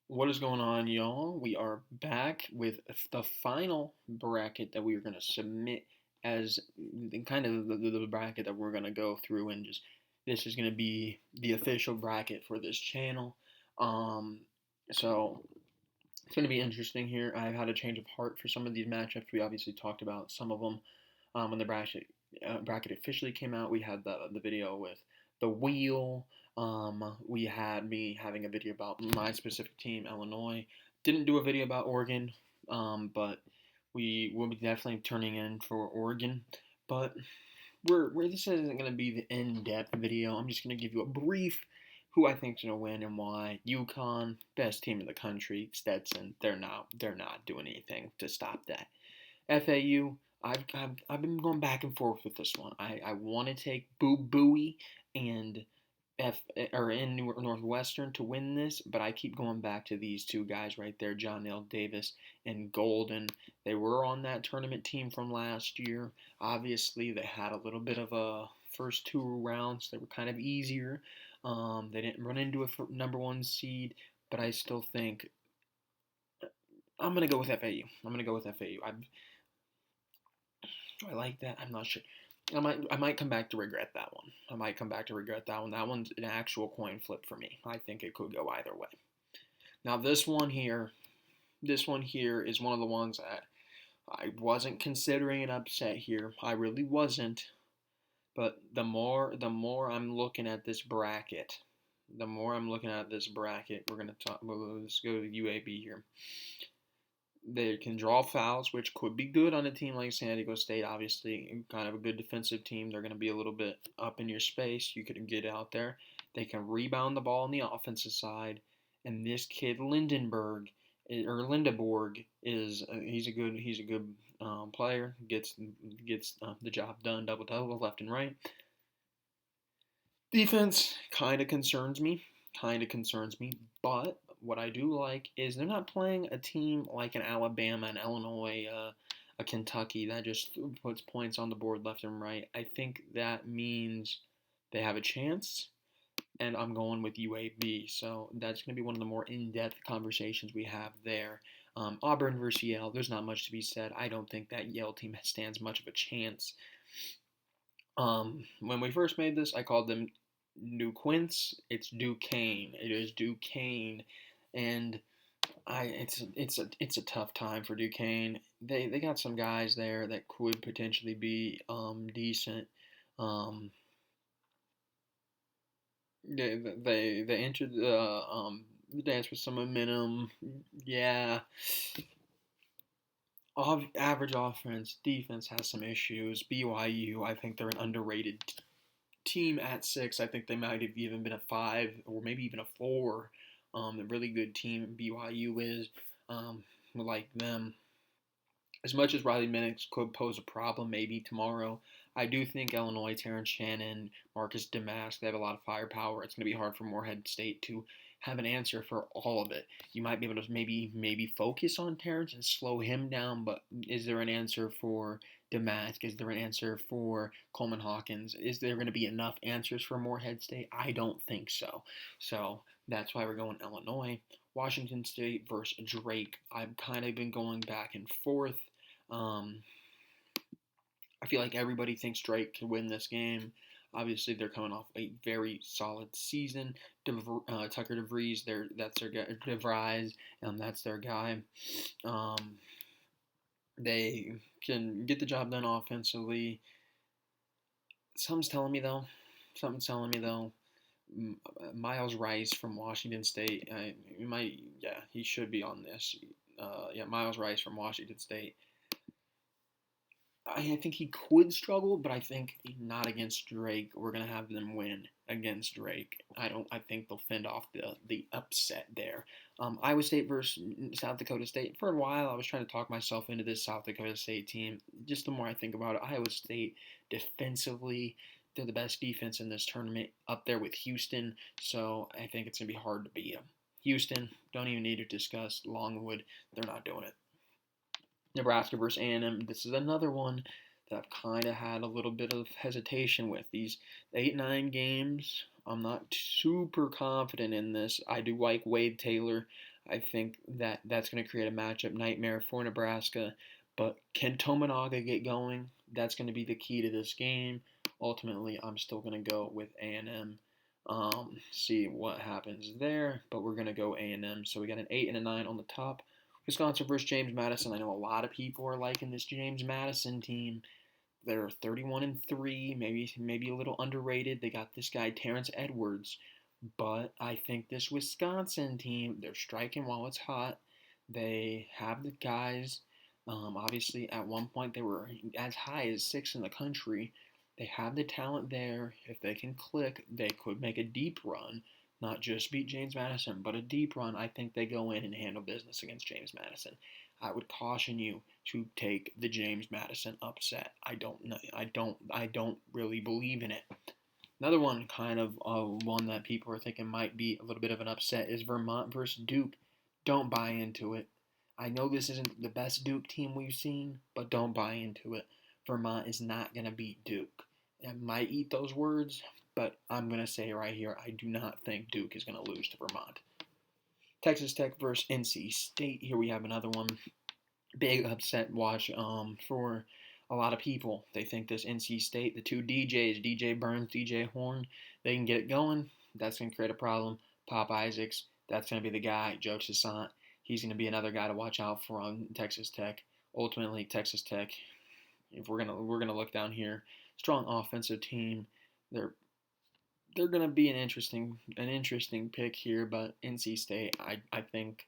What is going on, y'all? We are back with the final bracket that we are going to submit as kind of the bracket that we're going to go through, and just this is going to be the official bracket for this channel. Um, so it's going to be interesting here. I've had a change of heart for some of these matchups. We obviously talked about some of them when the bracket officially came out. We had the video with the wheel. We had me having a video about my specific team, Illinois. Didn't do a video about Oregon, but we will be definitely turning in for Oregon. But this isn't going to be the in-depth video. I'm just going to give you a brief who I think is going to win and why. UConn, best team in the country. Stetson, they're not doing anything to stop that. FAU, I've been going back and forth with this one. I want to take Bowie and F or in Northwestern to win this, but I keep going back to these two guys right there, John L. Davis and Golden. They were on that tournament team from last year. Obviously, they had a little bit of a first two rounds. They were kind of easier. They didn't run into a number one seed, but I still think I'm gonna go with FAU. I'm gonna go with FAU. Do I like that? I'm not sure. I might come back to regret that one. I might come back to regret that one. That one's an actual coin flip for me. I think it could go either way. Now this one here is one of the ones that I wasn't considering an upset here. I really wasn't. But the more I'm looking at this bracket, we're gonna talk. Well, let's go to UAB here. They can draw fouls, which could be good on a team like San Diego State. Obviously, kind of a good defensive team. They're going to be a little bit up in your space. You could get out there. They can rebound the ball on the offensive side. And this kid Lindeborg is he's a good player. Gets the job done, double double left and right. Defense kind of concerns me. But what I do like is they're not playing a team like an Alabama, an Illinois, a Kentucky that just puts points on the board left and right. I think that means they have a chance, and I'm going with UAB. So that's going to be one of the more in-depth conversations we have there. Auburn versus Yale, there's not much to be said. I don't think that Yale team stands much of a chance. When we first made this, I called them New Quince. It's Duquesne. It is Duquesne, and it's a tough time for Duquesne. They got some guys there that could potentially be decent. Um, they entered the dance with some momentum. Yeah, average offense, defense has some issues. BYU, I think they're an underrated team at 6. I think they might have even been a 5 or maybe even a 4. A really good team BYU is. Like them. As much as Riley Minix could pose a problem maybe tomorrow, I do think Illinois, Terrence Shannon, Marcus Damask, they have a lot of firepower. It's going to be hard for Morehead State to have an answer for all of it. You might be able to maybe focus on Terrence and slow him down, but is there an answer for Damask? Is there an answer for Coleman Hawkins? Is there going to be enough answers for Morehead State? I don't think so. So that's why we're going Illinois. Washington State versus Drake. I've kind of been going back and forth. Um, I feel like everybody thinks Drake can win this game. Obviously, they're coming off a very solid season. Tucker DeVries, that's their guy. DeVries, that's their guy. Um, they can get the job done offensively. Something's telling me though, Miles Rice from Washington State. He should be on this. Miles Rice from Washington State. I think he could struggle, but I think not against Drake. We're gonna have them win against Drake. I don't. I think they'll fend off the upset there. Iowa State versus South Dakota State. For a while, I was trying to talk myself into this South Dakota State team. Just the more I think about it, Iowa State defensively, they're the best defense in this tournament, up there with Houston. So I think it's gonna be hard to beat them. Houston, don't even need to discuss. Longwood, they're not doing it. Nebraska versus A&M. This is another one that I've kind of had a little bit of hesitation with. These 8-9 games, I'm not super confident in this. I do like Wade Taylor. I think that that's going to create a matchup nightmare for Nebraska. But can Tominaga get going? That's going to be the key to this game. Ultimately, I'm still going to go with A&M. See what happens there, but we're going to go A&M. So we got an 8 and a 9 on the top. Wisconsin versus James Madison. I know a lot of people are liking this James Madison team. They're 31-3, maybe a little underrated. They got this guy Terrence Edwards, but I think this Wisconsin team, they're striking while it's hot. They have the guys. Obviously, at one point they were as high as 6th in the country. They have the talent there. If they can click, they could make a deep run. Not just beat James Madison, but a deep run. I think they go in and handle business against James Madison. I would caution you to take the James Madison upset. I don't really believe in it. Another one, kind of one that people are thinking might be a little bit of an upset, is Vermont versus Duke. Don't buy into it. I know this isn't the best Duke team we've seen, but don't buy into it. Vermont is not going to beat Duke. I might eat those words, but I'm going to say right here, I do not think Duke is going to lose to Vermont. Texas Tech versus NC State. Here we have another one. Big upset watch for a lot of people. They think this NC State, the two DJs, DJ Burns, DJ Horn, they can get it going. That's going to create a problem. Pop Isaacs, that's going to be the guy. Joe Chisant, he's going to be another guy to watch out for on Texas Tech. Ultimately, Texas Tech, if we're gonna look down here, strong offensive team. They're going to be an interesting pick here, but NC State, I think.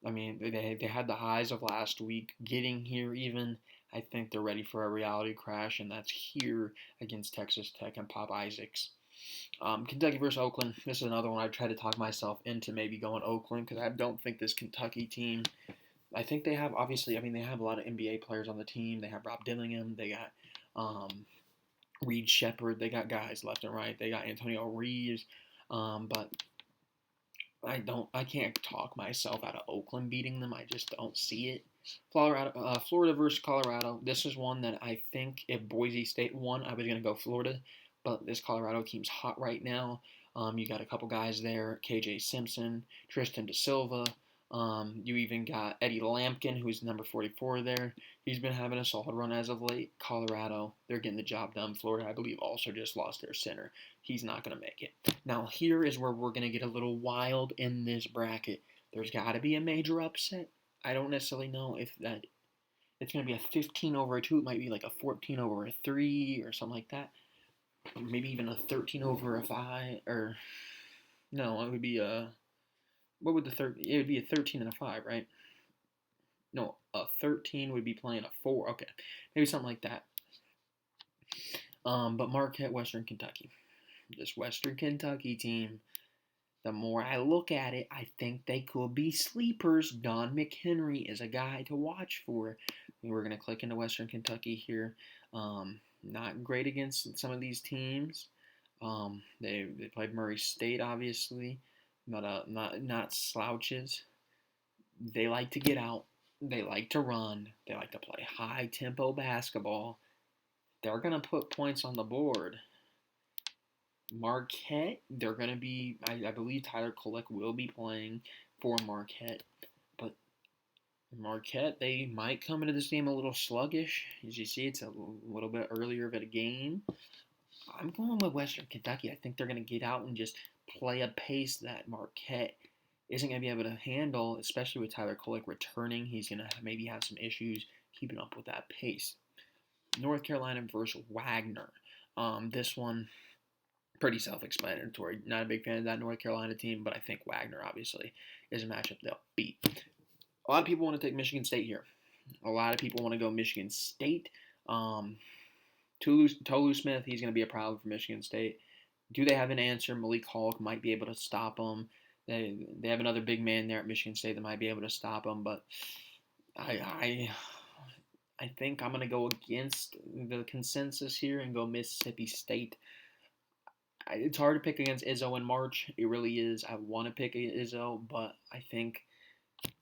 I mean, they had the highs of last week. Getting here, even, I think they're ready for a reality crash, and that's here against Texas Tech and Pop Isaacs. Kentucky versus Oakland. This is another one I tried to talk myself into maybe going Oakland because I don't think this Kentucky team. I think they have obviously. I mean, they have a lot of NBA players on the team. They have Rob Dillingham. They got Reed Shepard. They got guys left and right. They got Antonio Reeves. But I can't talk myself out of Oakland beating them. I just don't see it. Florida versus Colorado. This is one that I think if Boise State won, I was gonna go Florida, but this Colorado team's hot right now. You got a couple guys there: KJ Simpson, Tristan Da Silva. You even got Eddie Lampkin, who's number 44 there. He's been having a solid run as of late. Colorado, they're getting the job done. Florida, I believe, also just lost their center. He's not going to make it. Now, here is where we're going to get a little wild in this bracket. There's got to be a major upset. I don't necessarily know if that it's going to be a 15 over a 2. It might be like a 14 over a 3 or something like that. Maybe even a 13 over a 5. Or, no, it would be a what would the third? It would be a 13 and a 5, right? No, a 13 would be playing a 4. Okay, maybe something like that. But Marquette, Western Kentucky. This Western Kentucky team, the more I look at it, I think they could be sleepers. Don McHenry is a guy to watch for. We're going to click into Western Kentucky here. Not great against some of these teams. They played Murray State, obviously. Not slouches. They like to get out. They like to run. They like to play high tempo basketball. They're gonna put points on the board. Marquette, they're gonna be. I believe Tyler Kolek will be playing for Marquette, but Marquette, they might come into this game a little sluggish. As you see, it's a little bit earlier of a game. I'm going with Western Kentucky. I think they're going to get out and just play a pace that Marquette isn't going to be able to handle, especially with Tyler Kolek returning. He's going to maybe have some issues keeping up with that pace. North Carolina versus Wagner. This one, pretty self-explanatory. Not a big fan of that North Carolina team, but I think Wagner, obviously, is a matchup they'll beat. A lot of people want to take Michigan State here. A lot of people want to go Michigan State. Tolu Smith, he's going to be a problem for Michigan State. Do they have an answer? Malik Hawk might be able to stop them. They have another big man there at Michigan State that might be able to stop them, but I think I'm going to go against the consensus here and go Mississippi State. It's hard to pick against Izzo in March. It really is. I want to pick Izzo, but I think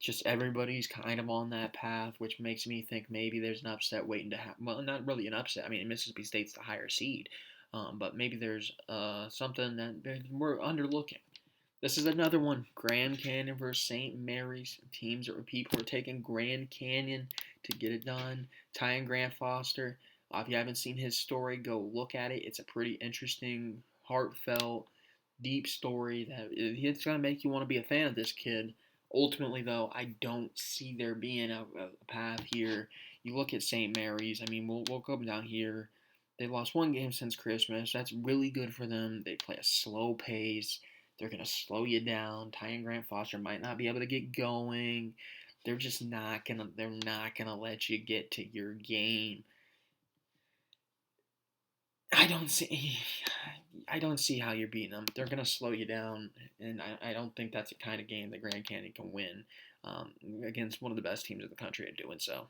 just everybody's kind of on that path, which makes me think maybe there's an upset waiting to happen. Well, not really an upset. I mean, Mississippi State's the higher seed, but maybe there's something that we're underlooking. This is another one. Grand Canyon versus St. Mary's. People are taking Grand Canyon to get it done. Ty Grant Foster. If you haven't seen his story, go look at it. It's a pretty interesting, heartfelt, deep story that it's gonna make you want to be a fan of this kid. Ultimately, though, I don't see there being a path here. You look at St. Mary's. I mean, we'll come down here. They lost one game since Christmas. That's really good for them. They play a slow pace. They're going to slow you down. Ty Grant Foster might not be able to get going. They're not gonna let you get to your game. I don't see I don't see how you're beating them. They're gonna slow you down, and I don't think that's the kind of game that Grand Canyon can win against one of the best teams in the country at doing so.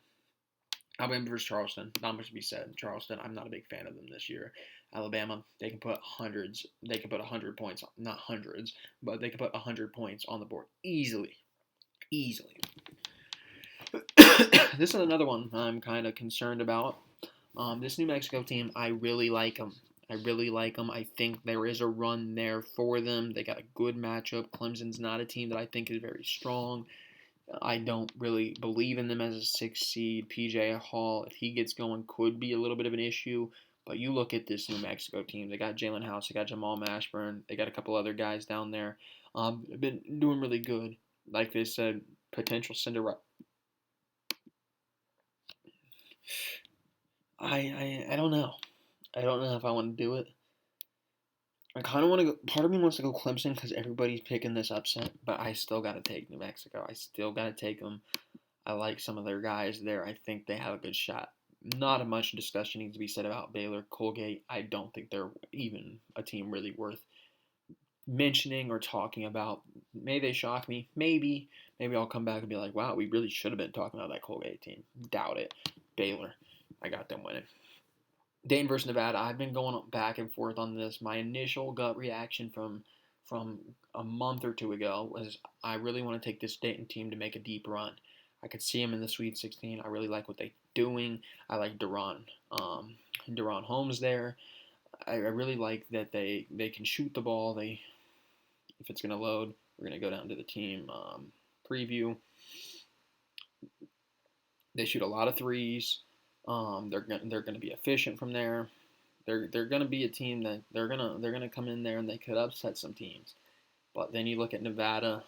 Alabama versus Charleston. Not much to be said. Charleston, I'm not a big fan of them this year. Alabama, they can put hundreds. They can put 100 points, not hundreds, but they can put 100 points on the board easily, easily. This is another one I'm kind of concerned about. This New Mexico team, I really like them. I really like them. I think there is a run there for them. They got a good matchup. Clemson's not a team that I think is very strong. I don't really believe in them as a 6 seed. PJ Hall, if he gets going, could be a little bit of an issue. But you look at this New Mexico team. They got Jalen House. They got Jamal Mashburn. They got a couple other guys down there. Been doing really good. Like they said, potential Cinderella. I don't know. I don't know if I want to do it. I kind of want to go. Part of me wants to go Clemson because everybody's picking this upset, but I still got to take New Mexico. I still got to take them. I like some of their guys there. I think they have a good shot. Not a much discussion needs to be said about Baylor, Colgate. I don't think they're even a team really worth mentioning or talking about. May they shock me? Maybe. Maybe I'll come back and be like, wow, we really should have been talking about that Colgate team. Doubt it. Baylor. I got them winning. Dayton versus Nevada. I've been going back and forth on this. My initial gut reaction from a month or two ago was I really want to take this Dayton team to make a deep run. I could see them in the Sweet 16. I really like what they're doing. I like Deron Holmes there. I really like that they can shoot the ball. If it's gonna load, we're gonna go down to the team preview. They shoot a lot of threes. They're gonna be efficient from there. They're gonna be a team that they're gonna come in there and they could upset some teams. But then you look at Nevada.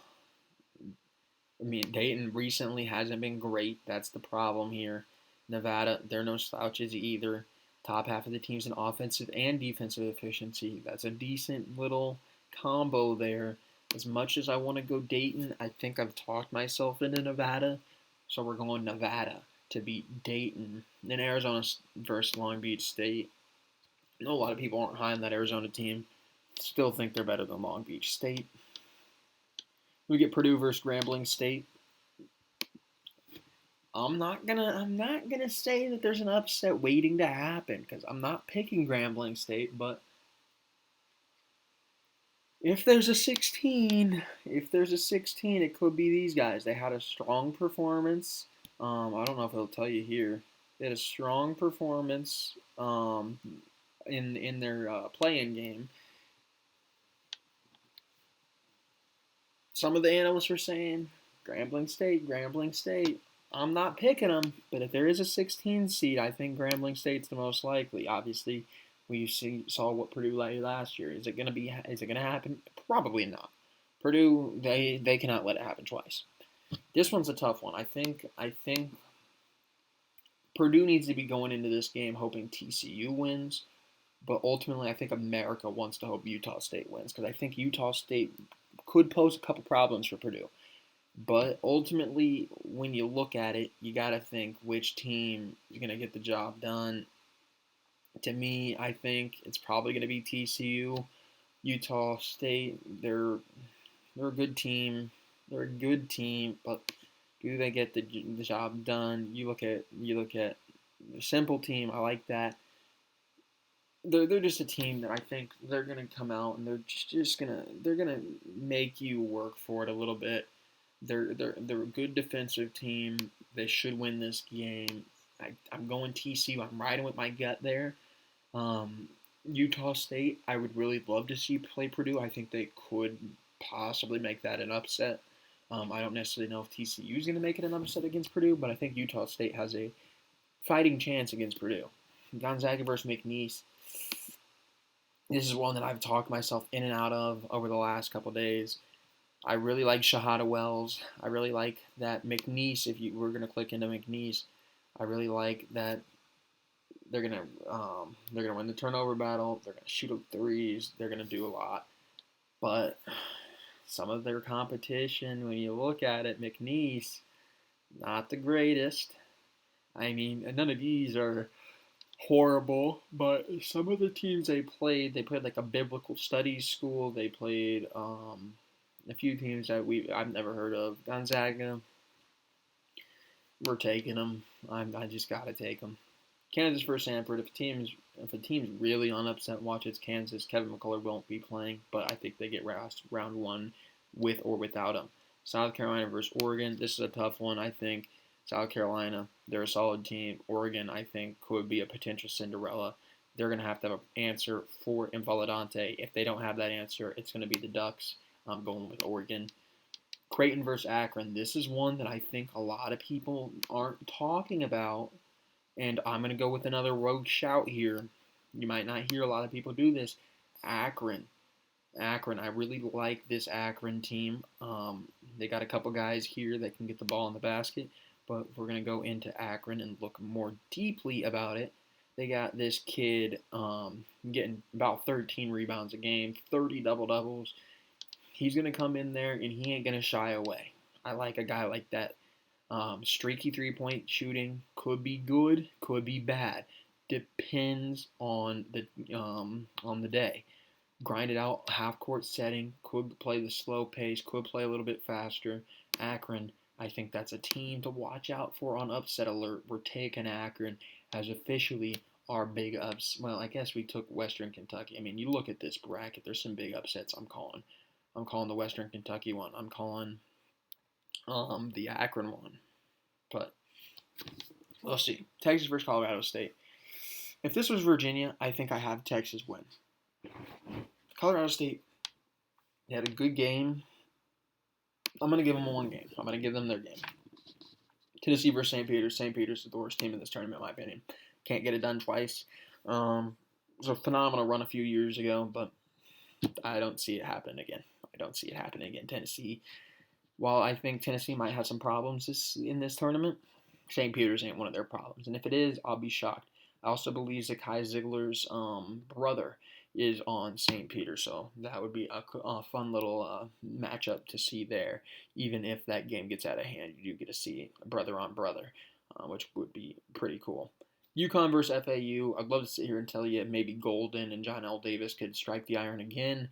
I mean, Dayton recently hasn't been great. That's the problem here. Nevada, they're no slouches either. Top half of the team's in offensive and defensive efficiency. That's a decent little combo there. As much as I want to go Dayton, I think I've talked myself into Nevada. So we're going Nevada to beat Dayton. Then Arizona versus Long Beach State. I know a lot of people aren't high on that Arizona team. Still think they're better than Long Beach State. We get Purdue versus Grambling State. I'm not gonna say that there's an upset waiting to happen because I'm not picking Grambling State, but if there's a 16, it could be these guys. They had a strong performance. I don't know if it'll tell you here. They had a strong performance in their play-in game. Some of the analysts were saying Grambling State, Grambling State. I'm not picking them, but if there is a 16 seed, I think Grambling State's the most likely. Obviously, saw what Purdue did last year. Is it going to happen? Probably not. Purdue, they cannot let it happen twice. This one's a tough one. I think Purdue needs to be going into this game hoping TCU wins, but ultimately I think America wants to hope Utah State wins because I think Utah State could pose a couple problems for Purdue. But ultimately, when you look at it, you got to think which team is going to get the job done. To me, I think it's probably going to be TCU. Utah State, they're a good team. They're a good team, but do they get the job done? You look at the simple team. I like that. They're just a team that I think they're gonna come out and they're gonna make you work for it a little bit. They're a good defensive team. They should win this game. I'm going TCU. I'm riding with my gut there. Utah State, I would really love to see play Purdue. I think they could possibly make that an upset. I don't necessarily know if TCU is going to make it an upset against Purdue, but I think Utah State has a fighting chance against Purdue. Gonzaga versus McNeese. This is one that I've talked myself in and out of over the last couple days. I really like Shahada Wells. I really like that McNeese. If you were going to click into McNeese, I really like that they're gonna win the turnover battle. They're gonna shoot up threes. They're gonna do a lot, but some of their competition, when you look at it, McNeese, not the greatest. I mean, none of these are horrible, but some of the teams they played like a biblical studies school. They played a few teams that I've never heard of. Gonzaga, we're taking them. I just gotta take them. Kansas versus Samford. If a team's really on upset watch, it's Kansas. Kevin McCullough won't be playing, but I think they get round one with or without him. South Carolina versus Oregon. This is a tough one. I think South Carolina, they're a solid team. Oregon, I think, could be a potential Cinderella. They're going to have an answer for Invalidante. If they don't have that answer, it's going to be the Ducks. I'm going with Oregon. Creighton versus Akron. This is one that I think a lot of people aren't talking about. And I'm going to go with another rogue shout here. You might not hear a lot of people do this. Akron. I really like this Akron team. They got a couple guys here that can get the ball in the basket, but we're going to go into Akron and look more deeply about it. They got this kid getting about 13 rebounds a game, 30 double-doubles. He's going to come in there, and he ain't going to shy away. I like a guy like that. Streaky three-point shooting could be good, could be bad. Depends on the day. Grind it out, half-court setting, could play the slow pace, could play a little bit faster. Akron, I think that's a team to watch out for on upset alert. We're taking Akron as officially our big ups. Well, I guess we took Western Kentucky. I mean, you look at this bracket, there's some big upsets I'm calling. I'm calling the Western Kentucky one. I'm calling the Akron one. But we'll see. Texas versus Colorado State. If this was Virginia, I think I have Texas win. Colorado State, they had a good game. I'm going to give them one game. I'm going to give them their game. Tennessee versus St. Peter's. St. Peter's is the worst team in this tournament, in my opinion. Can't get it done twice. It was a phenomenal run a few years ago, but I don't see it happening again. Tennessee, while I think Tennessee might have some problems in this tournament, St. Peter's ain't one of their problems. And if it is, I'll be shocked. I also believe Zakai Ziegler's brother is on St. Peter, so that would be a fun little matchup to see there. Even if that game gets out of hand, you do get to see brother on brother, which would be pretty cool. UConn versus FAU. I'd love to sit here and tell you maybe Golden and John L. Davis could strike the iron again.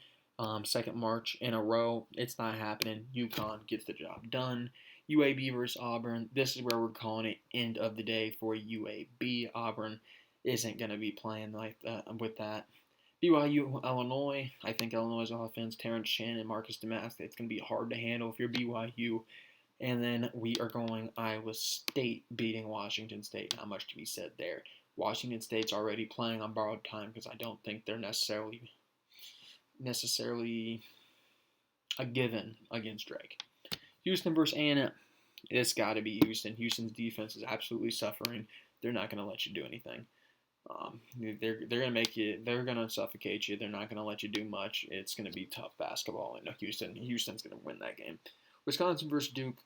Second March in a row. It's not happening. UConn gets the job done. UAB versus Auburn. This is where we're calling it end of the day for UAB. Auburn isn't going to be playing like that with that. BYU, Illinois. I think Illinois' offense, Terrence Shannon, Marcus Damascus, it's going to be hard to handle if you're BYU. And then we are going Iowa State beating Washington State. Not much to be said there. Washington State's already playing on borrowed time because I don't think they're necessarily a given against Drake. Houston versus A&M. It's got to be Houston. Houston's defense is absolutely suffering. They're not going to let you do anything. They're going to make you. They're going to suffocate you. They're not going to let you do much. It's going to be tough basketball. And Houston's going to win that game. Wisconsin versus Duke.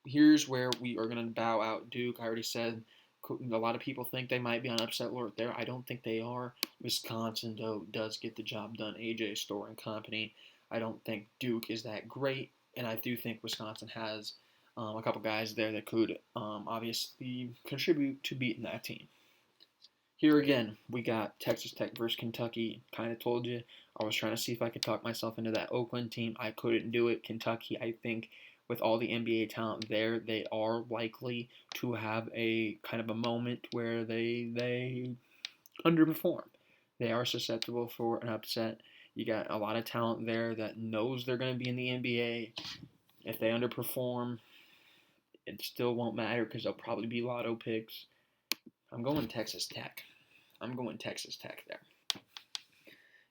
Here's where we are going to bow out Duke. I already said a lot of people think they might be on upset alert there. I don't think they are. Wisconsin, though, does get the job done. AJ Storr and company. I don't think Duke is that great, and I do think Wisconsin has a couple guys there that could obviously contribute to beating that team. Here again, we got Texas Tech versus Kentucky. Kind of told you. I was trying to see if I could talk myself into that Oakland team. I couldn't do it. Kentucky, I think, with all the NBA talent there, they are likely to have a kind of a moment where they underperform. They are susceptible for an upset. You got a lot of talent there that knows they're going to be in the NBA. If they underperform, it still won't matter because they'll probably be lotto picks. I'm going Texas Tech. there.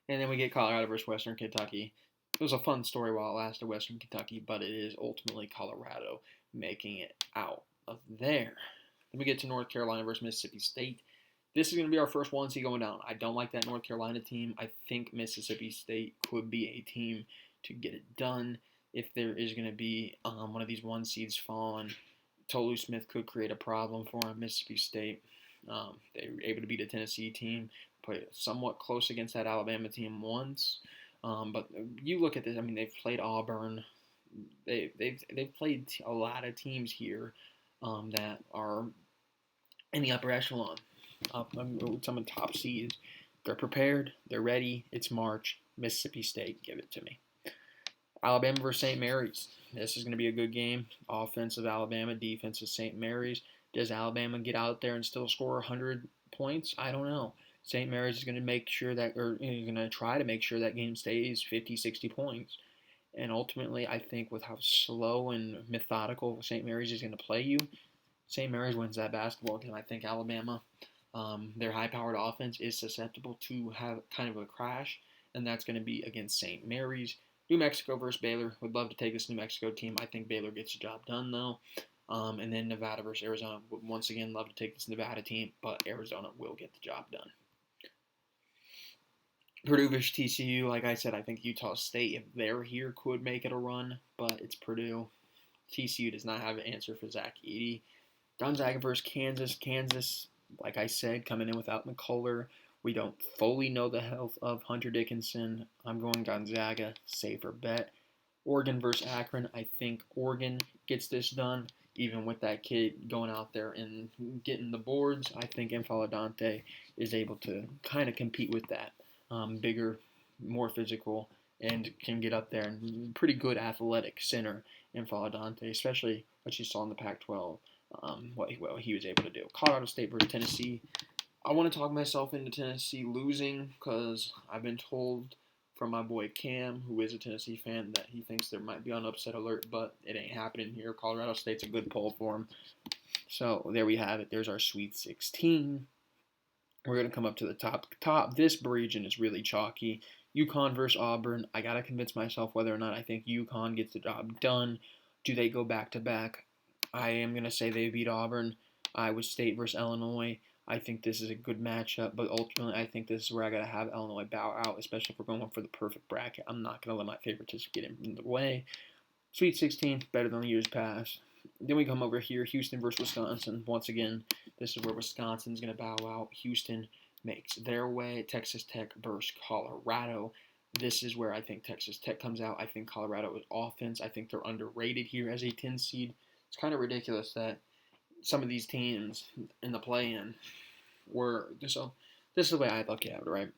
And then we get Colorado versus Western Kentucky. It was a fun story while it lasted, Western Kentucky, but it is ultimately Colorado making it out of there. Then we get to North Carolina versus Mississippi State. This is going to be our first 1 seed going down. I don't like that North Carolina team. I think Mississippi State could be a team to get it done. If there is going to be one of these 1 seeds falling, Tolu Smith could create a problem for him. Mississippi State, they were able to beat a Tennessee team, played somewhat close against that Alabama team once. But you look at this. I mean, they've played Auburn. They've played a lot of teams here that are in the upper echelon. Some of the top seeds. They're prepared. They're ready. It's March. Mississippi State, give it to me. Alabama versus St. Mary's. This is going to be a good game. Offensive Alabama, defensive St. Mary's. Does Alabama get out there and still score 100 points? I don't know. St. Mary's is going to make sure that, or is going to try to make sure that game stays 50, 60 points. And ultimately, I think with how slow and methodical St. Mary's is going to play you, St. Mary's wins that basketball game. I think Alabama, their high-powered offense is susceptible to have kind of a crash, and that's going to be against St. Mary's. New Mexico versus Baylor. Would love to take this New Mexico team. I think Baylor gets the job done, though. And then Nevada versus Arizona. Would once again love to take this Nevada team, but Arizona will get the job done. Purdue versus TCU. Like I said, I think Utah State, if they're here, could make it a run, but it's Purdue. TCU does not have an answer for Zach Edey. Gonzaga versus Kansas. Kansas, like I said, coming in without McCullough. We don't fully know the health of Hunter Dickinson. I'm going Gonzaga, safer bet. Oregon versus Akron. I think Oregon gets this done, even with that kid going out there and getting the boards. I think Infaladante is able to kind of compete with that. Bigger, more physical, and can get up there. And pretty good athletic center Infaladante, especially what you saw in the Pac-12. What he was able to do. Colorado State versus Tennessee. I want to talk myself into Tennessee losing because I've been told from my boy Cam, who is a Tennessee fan, that he thinks there might be on upset alert, but it ain't happening here. Colorado State's a good poll for him. So there we have it. There's our Sweet 16. We're going to come up to the top. This region is really chalky. UConn versus Auburn. I got to convince myself whether or not I think UConn gets the job done. Do they go back-to-back? I am going to say they beat Auburn. Iowa State versus Illinois. I think this is a good matchup, but ultimately I think this is where I got to have Illinois bow out, especially if we're going for the perfect bracket. I'm not going to let my favorites get in the way. Sweet 16, better than the years past. Then we come over here, Houston versus Wisconsin. Once again, this is where Wisconsin's going to bow out. Houston makes their way. Texas Tech versus Colorado. This is where I think Texas Tech comes out. I think Colorado is offense. I think they're underrated here as a 10 seed. It's kind of ridiculous that some of these teams in the play-in were so. This is the way I look at it, right?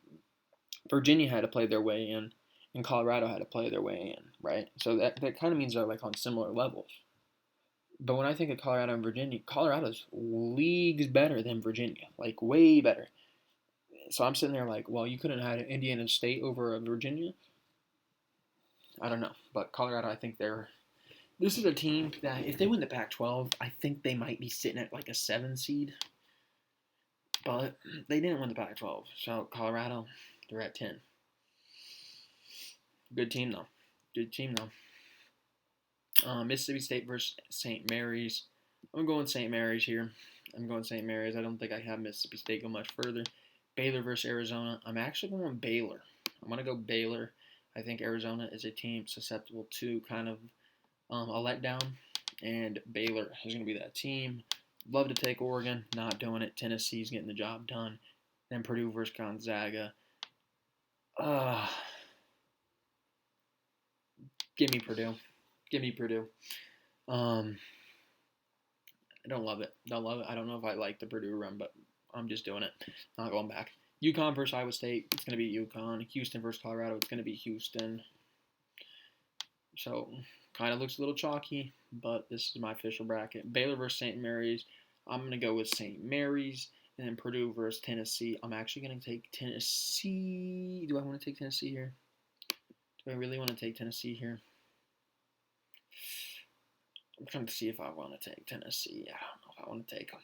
Virginia had to play their way in, and Colorado had to play their way in, right? So that kind of means they're like on similar levels. But when I think of Colorado and Virginia, Colorado's leagues better than Virginia, like way better. So I'm sitting there like, well, you couldn't have had Indiana State over Virginia. I don't know, but Colorado, I think this is a team that if they win the Pac-12, I think they might be sitting at like a 7 seed. But they didn't win the Pac-12, so Colorado, they're at 10. Good team though. Mississippi State versus St. Mary's. I'm going St. Mary's here. I don't think I have Mississippi State go much further. Baylor versus Arizona. I'm actually going Baylor. I'm going to go Baylor. I think Arizona is a team susceptible to kind of a letdown, and Baylor is going to be that team. Love to take Oregon, not doing it. Tennessee's getting the job done. Then Purdue versus Gonzaga. Give me Purdue. I don't love it. I don't know if I like the Purdue run, but I'm just doing it. Not going back. UConn versus Iowa State. It's going to be UConn. Houston versus Colorado. It's going to be Houston. So, kind of looks a little chalky, but this is my official bracket. Baylor versus St. Mary's. I'm going to go with St. Mary's. And then Purdue versus Tennessee. I'm actually going to take Tennessee. Do I want to take Tennessee here? Do I really want to take Tennessee here? I'm trying to see if I want to take Tennessee. I don't know if I want to take them.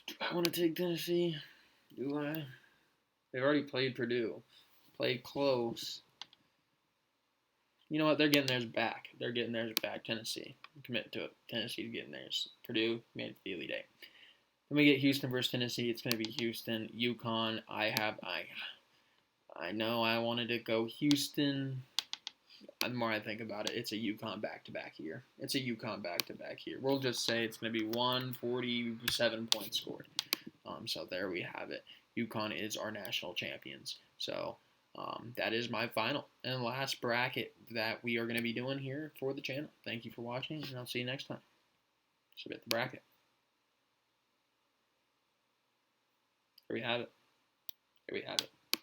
Do I want to take Tennessee? Do I? They've already played Purdue. Played close. You know what? They're getting theirs back. They're getting theirs back. Tennessee. Commit to it. Tennessee's getting theirs. Purdue made it to the Elite Eight. Then we get Houston versus Tennessee. It's going to be Houston. UConn. I know I wanted to go Houston. The more I think about it, it's a UConn back-to-back here. It's a UConn back-to-back here. We'll just say it's going to be 147 points scored. So there we have it. UConn is our national champions. So that is my final and last bracket that we are going to be doing here for the channel. Thank you for watching, and I'll see you next time. Submit the bracket. Here we have it. Here we have it.